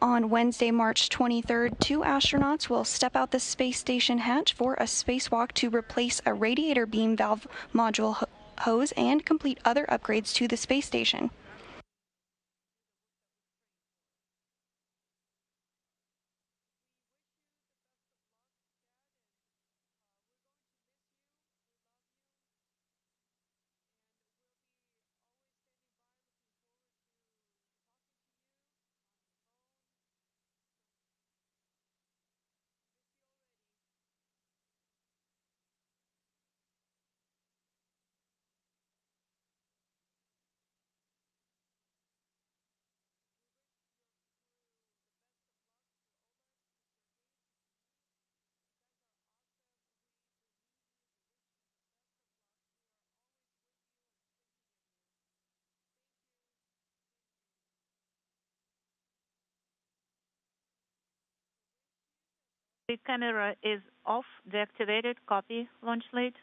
On Wednesday, March 23rd, 2 astronauts will step out the space station hatch for a spacewalk to replace a radiator beam valve module hose and complete other upgrades to the space station. The camera is off, deactivated. Copy, launch lead.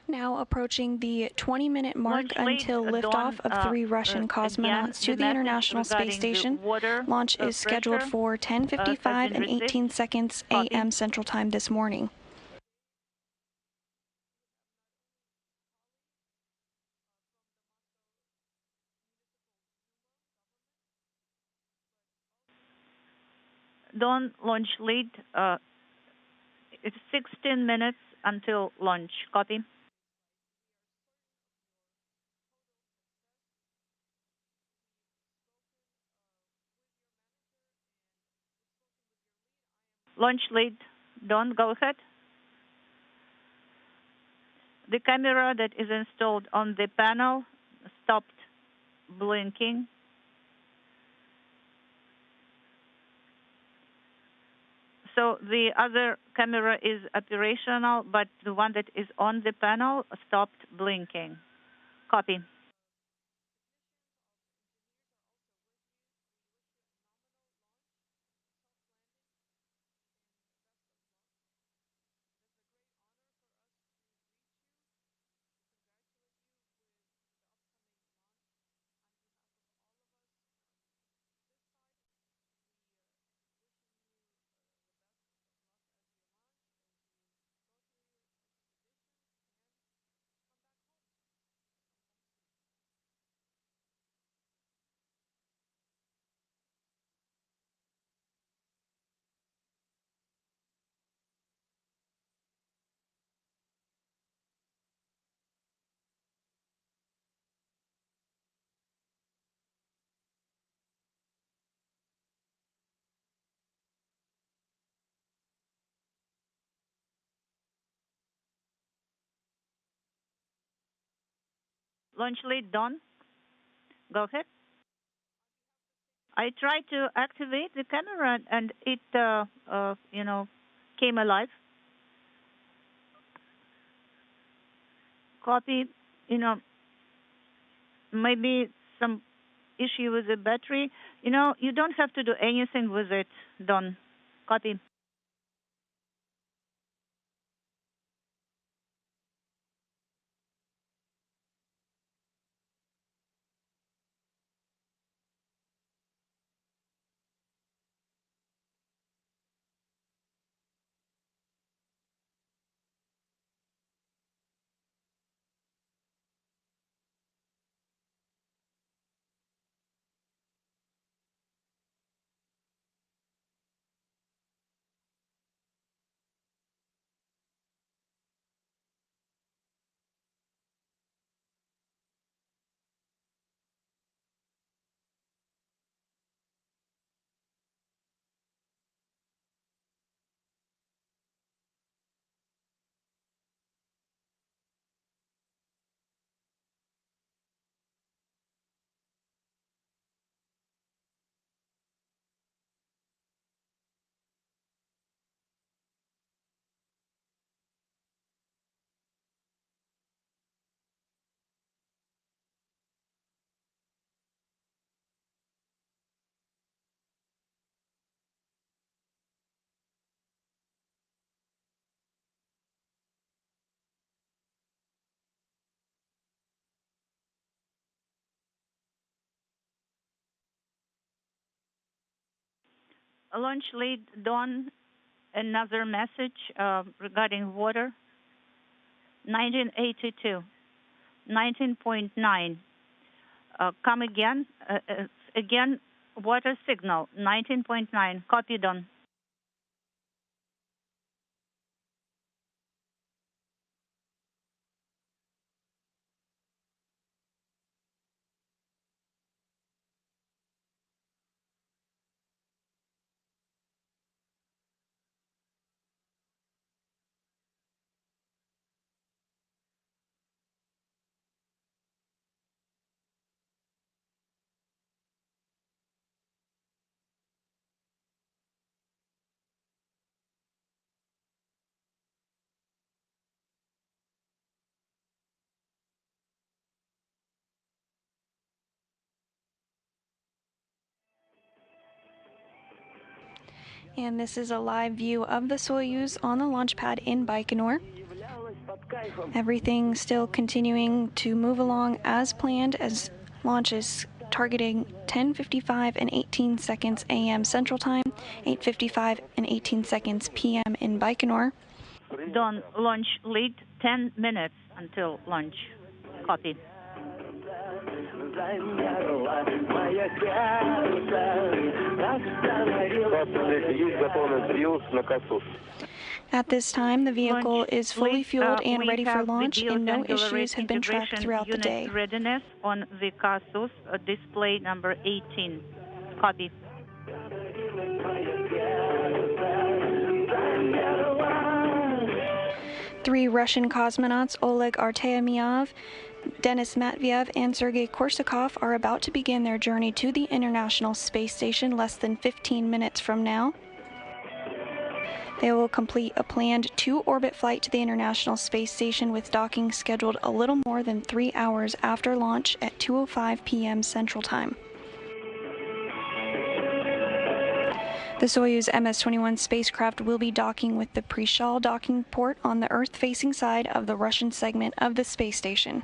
Now approaching the 20-minute mark until liftoff of 3 Russian cosmonauts to the International Space Station. Launch is scheduled for 10:55 and 18 seconds a.m. Central Time this morning. Dawn launch lead. It's 16 minutes until launch. Copy. Launch lead. Dawn, go ahead. The camera that is installed on the panel stopped blinking. So the other camera is operational, but the one that is on the panel stopped blinking. Copy. Launch lead done. Go ahead. I tried to activate the camera and it, came alive. Copy. Maybe some issue with the battery. You don't have to do anything with it. Done. Copy. Launch lead done. Another message regarding water. 1982, 19.9. Come again. Again, water signal. 19.9. Copy done. And this is a live view of the Soyuz on the launch pad in Baikonur. Everything still continuing to move along as planned, as launch is targeting 10:55 and 18 seconds a.m. Central Time, 8:55 and 18 seconds p.m. in Baikonur. Done. Launch lead 10 minutes until launch. Copy. At this time, the vehicle is fully fueled and ready for launch, and no issues have been tracked throughout the day. Readiness on the Kasus display number 18. Copy. Three Russian cosmonauts, Oleg Artemyev, Denis Matveev, and Sergey Korsakov, are about to begin their journey to the International Space Station less than 15 minutes from now. They will complete a planned 2-orbit flight to the International Space Station with docking scheduled a little more than 3 hours after launch at 2:05 p.m. Central Time. The Soyuz MS-21 spacecraft will be docking with the Prishal docking port on the Earth-facing side of the Russian segment of the space station.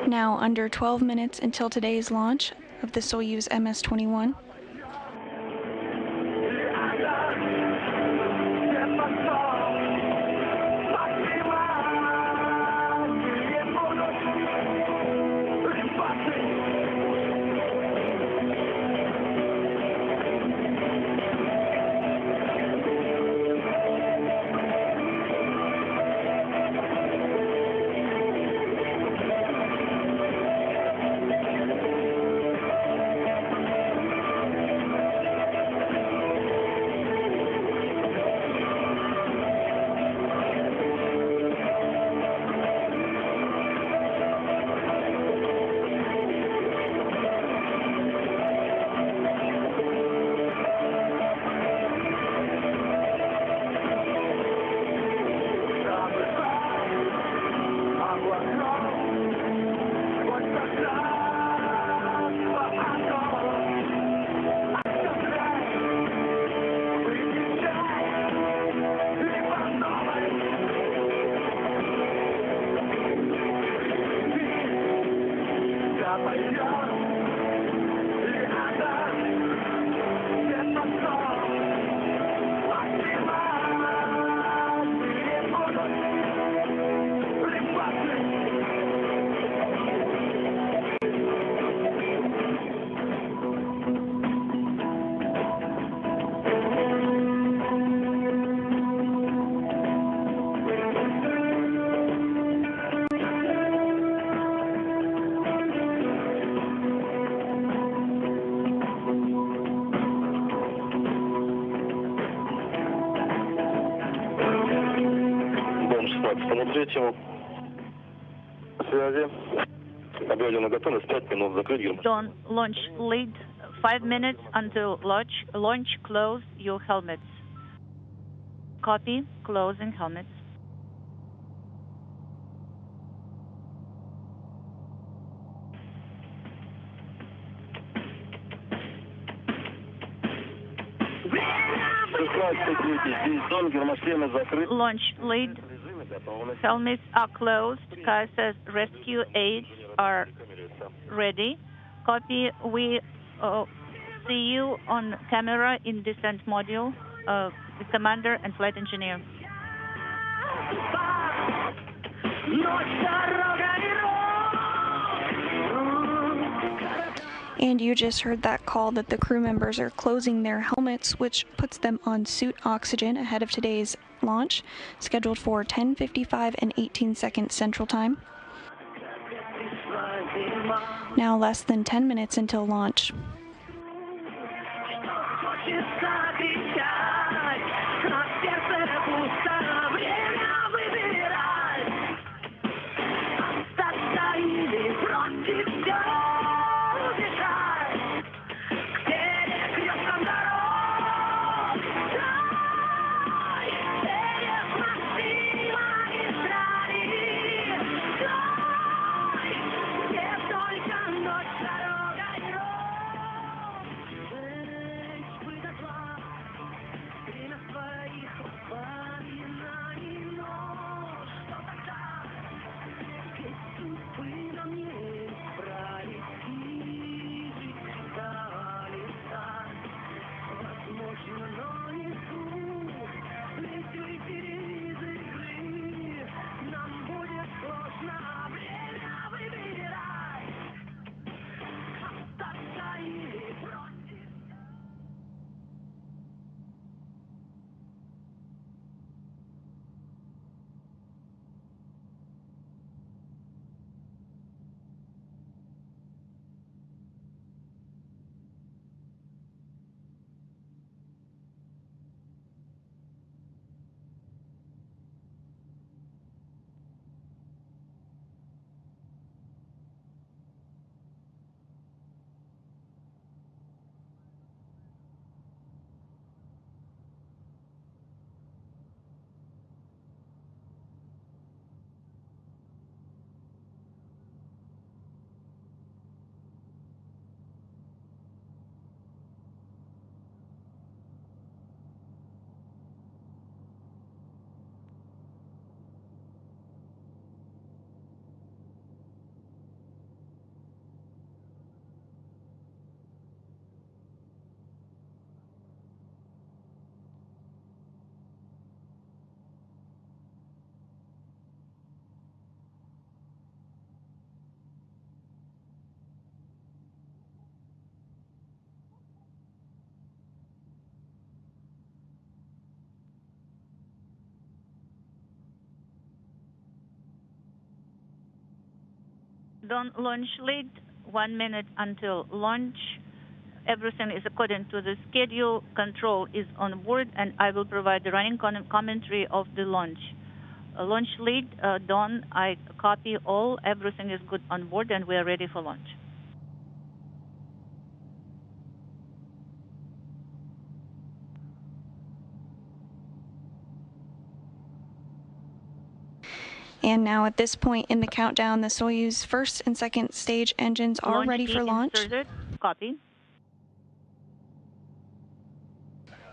Now under 12 minutes until today's launch of the Soyuz MS-21. Don't launch lead 5 minutes until launch. Launch, close your helmets. Copy, closing helmets. Launch lead. Helmets are closed. CASA's rescue aids are ready. Copy. We see you on camera in descent module, the commander and flight engineer. And you just heard that call that the crew members are closing their helmets, which puts them on suit oxygen ahead of today's launch, scheduled for 10:55 and 18 seconds Central Time. Now less than 10 minutes until launch. Don't launch late, 1 minute until launch. Everything is according to the schedule. Control is on board, and I will provide the running commentary of the launch. Launch lead, Don, I copy all. Everything is good on board, and we are ready for launch. And now at this point in the countdown, the Soyuz first and second stage engines are ready for launch. Inserted. Copy.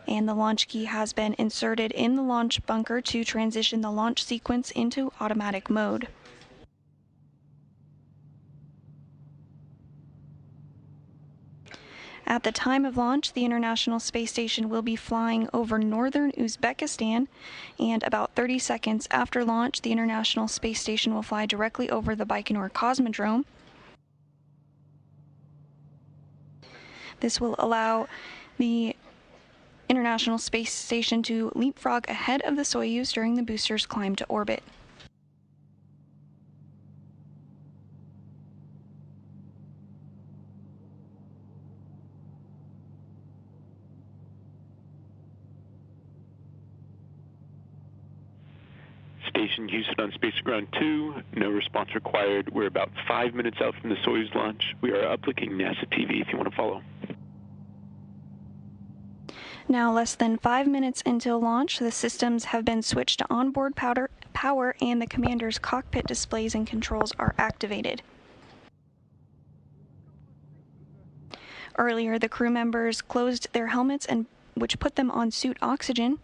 And the launch key has been inserted in the launch bunker to transition the launch sequence into automatic mode. At the time of launch, the International Space Station will be flying over northern Uzbekistan, and about 30 seconds after launch, the International Space Station will fly directly over the Baikonur Cosmodrome. This will allow the International Space Station to leapfrog ahead of the Soyuz during the booster's climb to orbit. Station Houston on Space Ground 2, no response required. We're about 5 minutes out from the Soyuz launch. We are uplinking NASA TV if you want to follow. Now less than 5 minutes until launch, the systems have been switched to onboard power and the commander's cockpit displays and controls are activated. Earlier, the crew members closed their helmets, which put them on suit oxygen.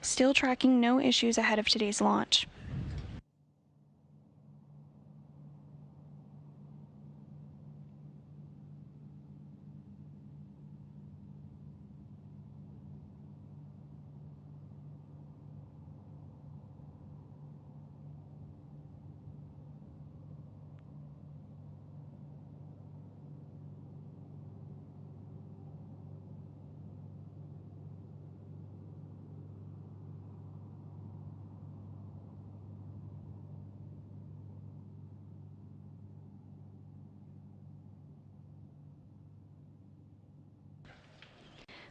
Still tracking no issues ahead of today's launch.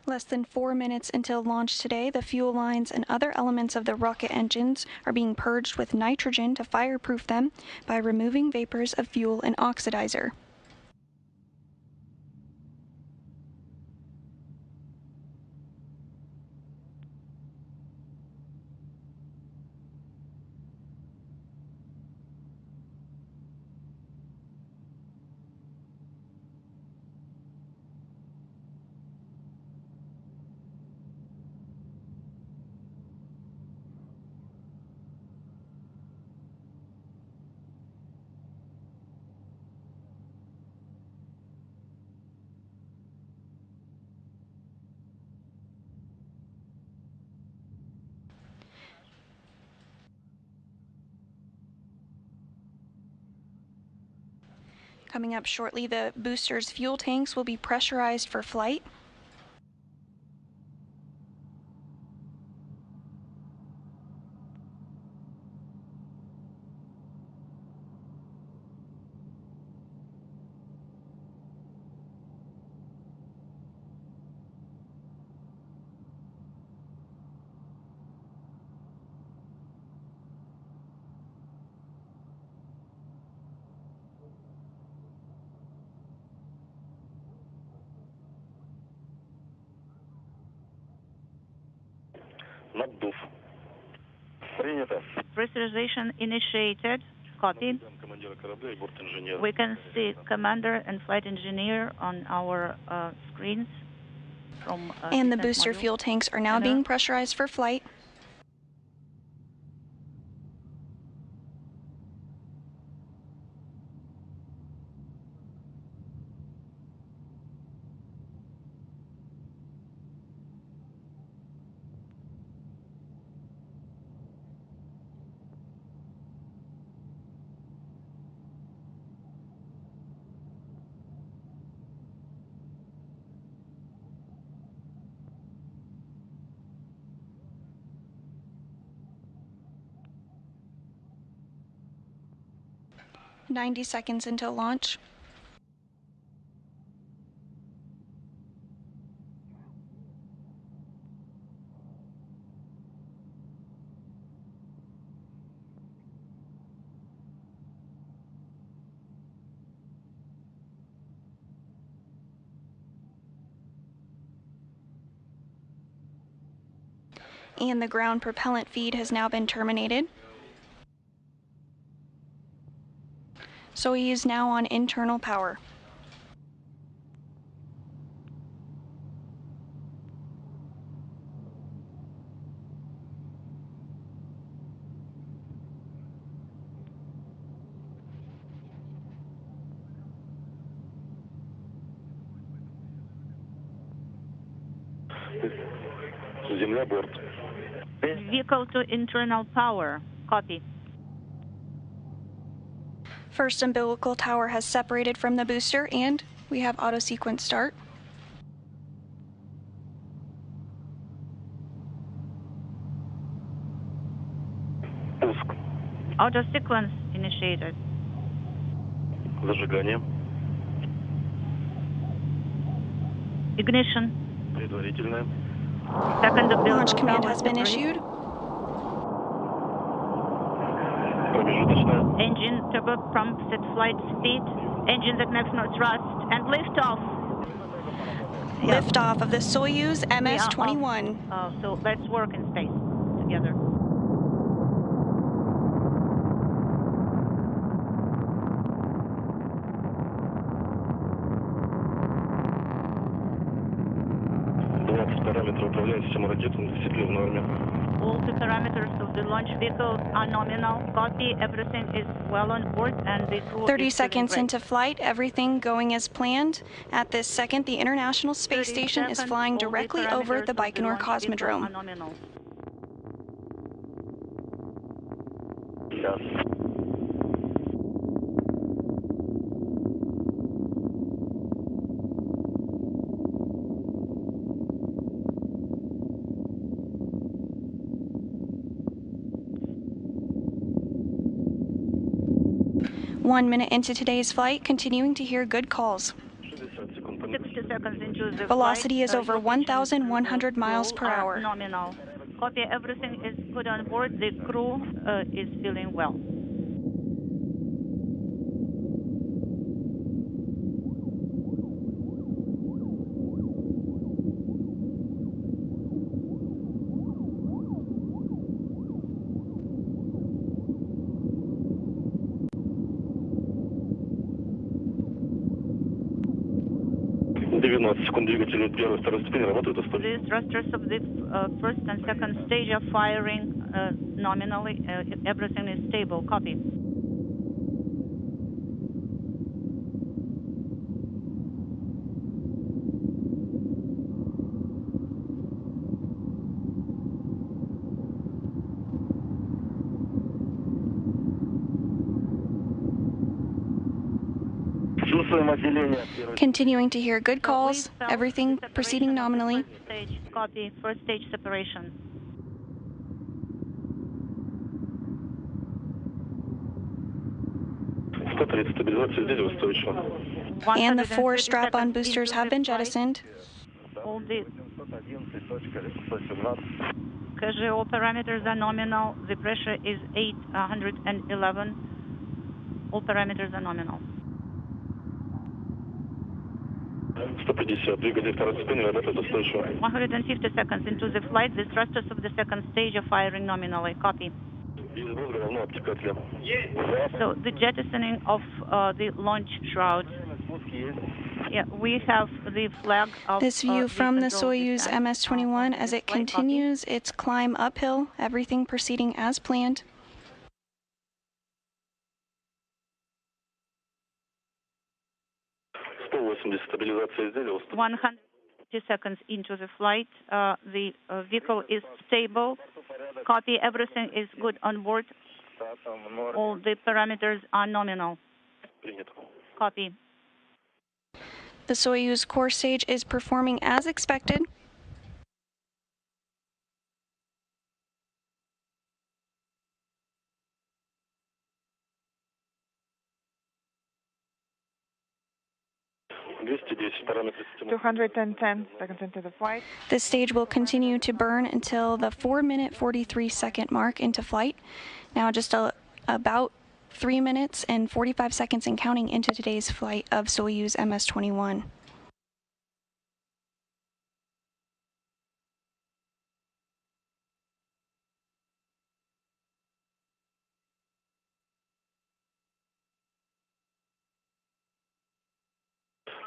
Less than 4 minutes until launch today, the fuel lines and other elements of the rocket engines are being purged with nitrogen to fireproof them by removing vapors of fuel and oxidizer. Coming up shortly, the booster's fuel tanks will be pressurized for flight. Matveev. Принято. Pressurization initiated. Copied. We can see commander and flight engineer on our screens. And the booster fuel tanks are now being pressurized for flight. "90 seconds until launch." And the ground propellant feed has now been terminated. Soyuz now on internal power. Земля борт. Vehicle to internal power. Copy. First umbilical tower has separated from the booster, and we have auto sequence start. Пуск. Auto sequence initiated. Зажигание. Ignition. Предварительное. Second umbilical Launch command tower has been separate. issued. Промежуточное. Engine turbo pump set flight speed. Engines ignite no thrust and liftoff. Liftoff of the Soyuz MS-21. So let's work in space together. Параметры управляют системой ракетным двигателем в норме. All the parameters of the launch vehicle are nominal. Copy. Everything is well on board and the crew 30 is seconds doing great. into flight, everything going as planned. At this second, the International Space Station is flying All the directly over parameters the of Baikonur launch vehicle Cosmodrome. are nominal. Yes. One minute into today's flight, continuing to hear good calls. 60 seconds seconds into the Velocity flight, is over 1,100 miles per hour. Nominal. Copy, everything is good on board. The crew is feeling well. The thrusters of the first and second stage are firing nominally. Everything is stable. Copy. Continuing to hear good calls, everything proceeding nominally. First stage, copy, first stage separation. And the 4 strap-on boosters have been jettisoned. All the KZO parameters are nominal. The pressure is 811. All parameters are nominal. 150 seconds into the flight, the thrusters of the second stage are firing nominally. Copy. So the jettisoning of the launch shroud. Yeah, we have the flag of this view from the Soyuz MS-21 as it continues its climb uphill, everything proceeding as planned. 150 seconds into the flight, the vehicle is stable. Copy, everything is good on board. All the parameters are nominal. Copy. The Soyuz core stage is performing as expected. $210 seconds into the flight. This stage will continue to burn until the 4-minute 43-second mark into flight. Now just about 3 minutes and 45 seconds and counting into today's flight of Soyuz MS-21.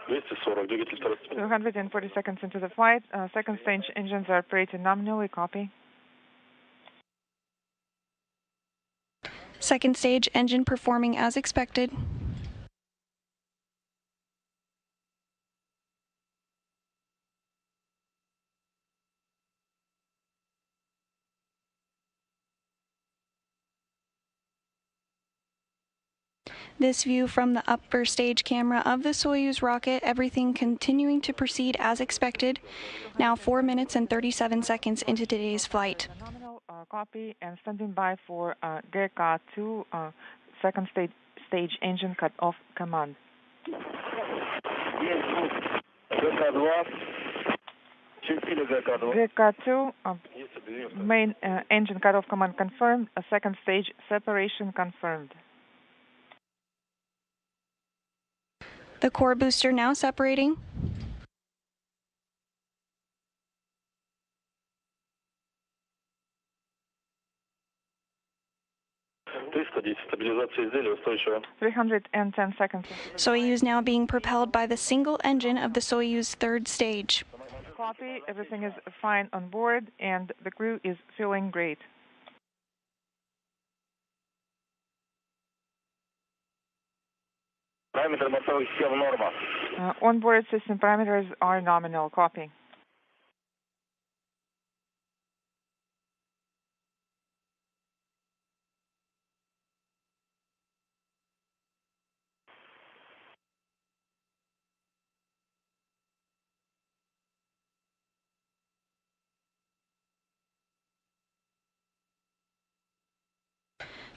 Two 240 seconds into the flight. Second stage engines are operating nominally. Copy. Second stage engine performing as expected. This view from the upper stage camera of the Soyuz rocket, everything continuing to proceed as expected. Now 4 minutes and 37 seconds into today's flight. Nominal copy and standing by for GK2 second stage engine cut-off command. GK2 main engine cut-off command confirmed. Second stage separation confirmed. The core booster now separating. $310 seconds. Soyuz now being propelled by the single engine of the Soyuz third stage. Copy. Everything is fine on board, and the crew is feeling great. Onboard system parameters are nominal. Copy.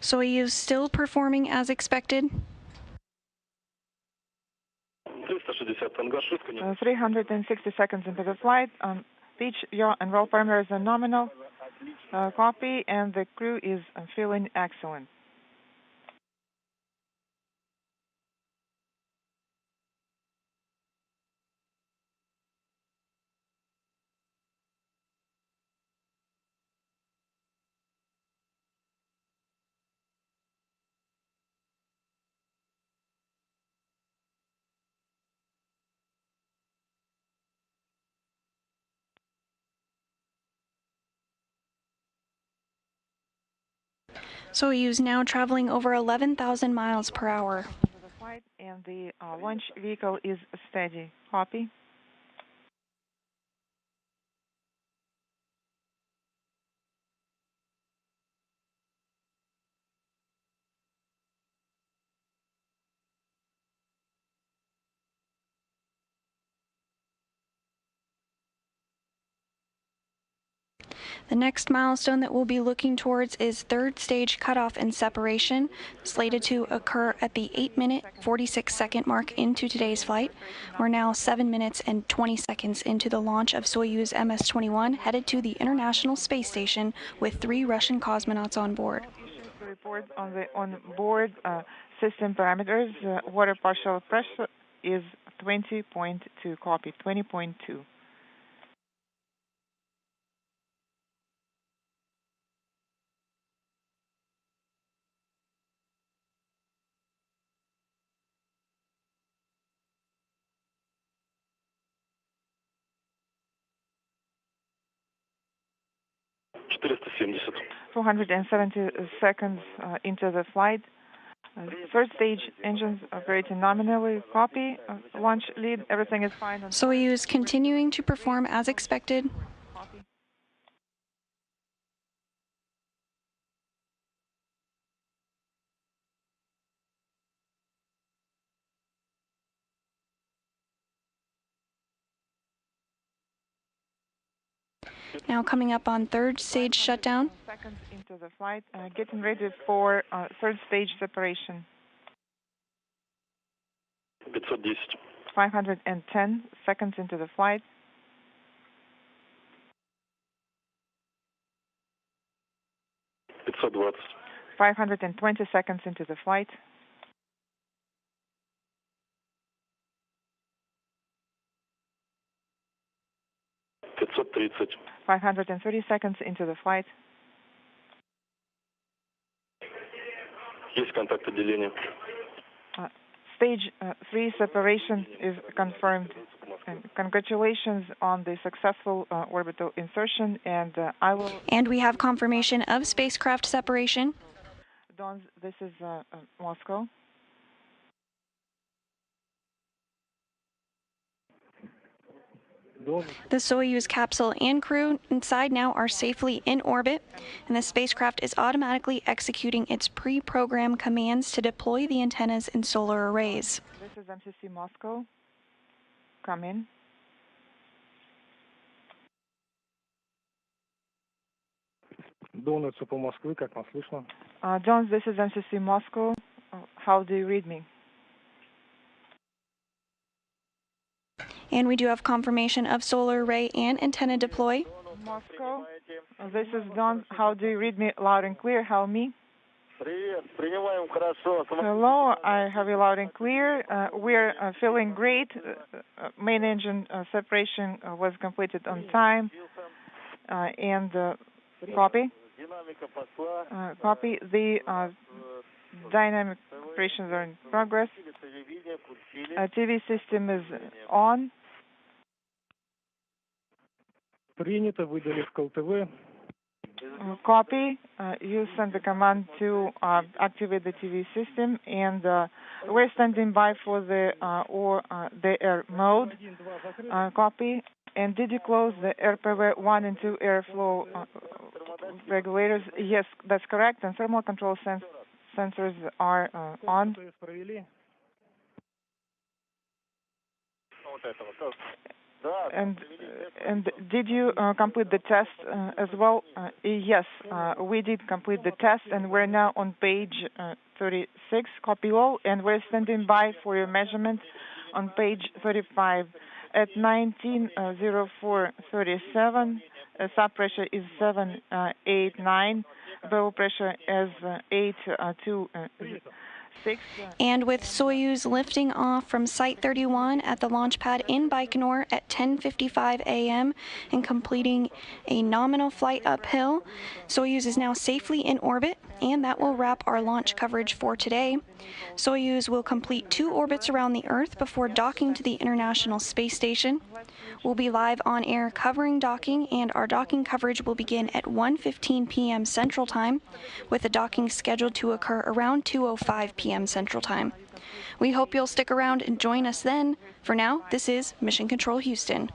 Soyuz still performing as expected. 360 seconds into the flight. Pitch, yaw, and roll parameters are nominal. Copy, and the crew is feeling excellent. Soyuz now traveling over 11,000 miles per hour. The flight and the launch vehicle is steady. Copy. The next milestone that we'll be looking towards is third stage cutoff and separation, slated to occur at the 8-minute, 46-second mark into today's flight. We're now 7 minutes and 20 seconds into the launch of Soyuz MS-21, headed to the International Space Station with 3 Russian cosmonauts on board. Report on the on-board system parameters. Water partial pressure is 20.2. Copy, 20.2. $470. 470 seconds into the flight. Third stage engines operating nominally. Copy. Launch lead. Everything is fine. Soyuz continuing to perform as expected. Copy. Now coming up on third stage shutdown. Seconds into the flight. Getting ready for third stage separation. 510. 510 seconds into the flight. 520. 520 seconds into the flight. 530. 530 seconds into the flight. Есть контакт отделения. Stage 3 separation is confirmed. And congratulations on the successful orbital insertion, and I will... And we have confirmation of spacecraft separation. Don, this is Moscow. The Soyuz capsule and crew inside now are safely in orbit, and the spacecraft is automatically executing its pre-programmed commands to deploy the antennas and solar arrays. This is MCC Moscow. Come in. Дон, это по Москвы, как вас слышно? Don, this is MCC Moscow. How do you read me? And we do have confirmation of solar array and antenna deploy. Moscow. This is Don. How do you read me loud and clear? How me? Hello, I have you loud and clear. We're feeling great. Main engine separation was completed on time. And copy. Copy. The dynamic operations are in progress. TV system is on. Принято, выдали в КЛТВ. Copy. You send the command to activate the TV system, and we're standing by for the air mode. Copy. And did you close the RPV 1 and 2 airflow regulators? Yes, that's correct. And thermal control sensors are on. And did you complete the test as well? Yes, we did complete the test, and we're now on page 36, copy all, and we're standing by for your measurement on page 35. At 19:04:37, subpressure is 789, bow pressure is 826. And with Soyuz lifting off from Site 31 at the launch pad in Baikonur at 10:55 a.m. and completing a nominal flight uphill, Soyuz is now safely in orbit, and that will wrap our launch coverage for today. Soyuz will complete 2 orbits around the Earth before docking to the International Space Station. We'll be live on air covering docking, and our docking coverage will begin at 1:15 p.m. Central Time, with the docking scheduled to occur around 2:05 p.m. Central Time. We hope you'll stick around and join us then. For now, this is Mission Control Houston.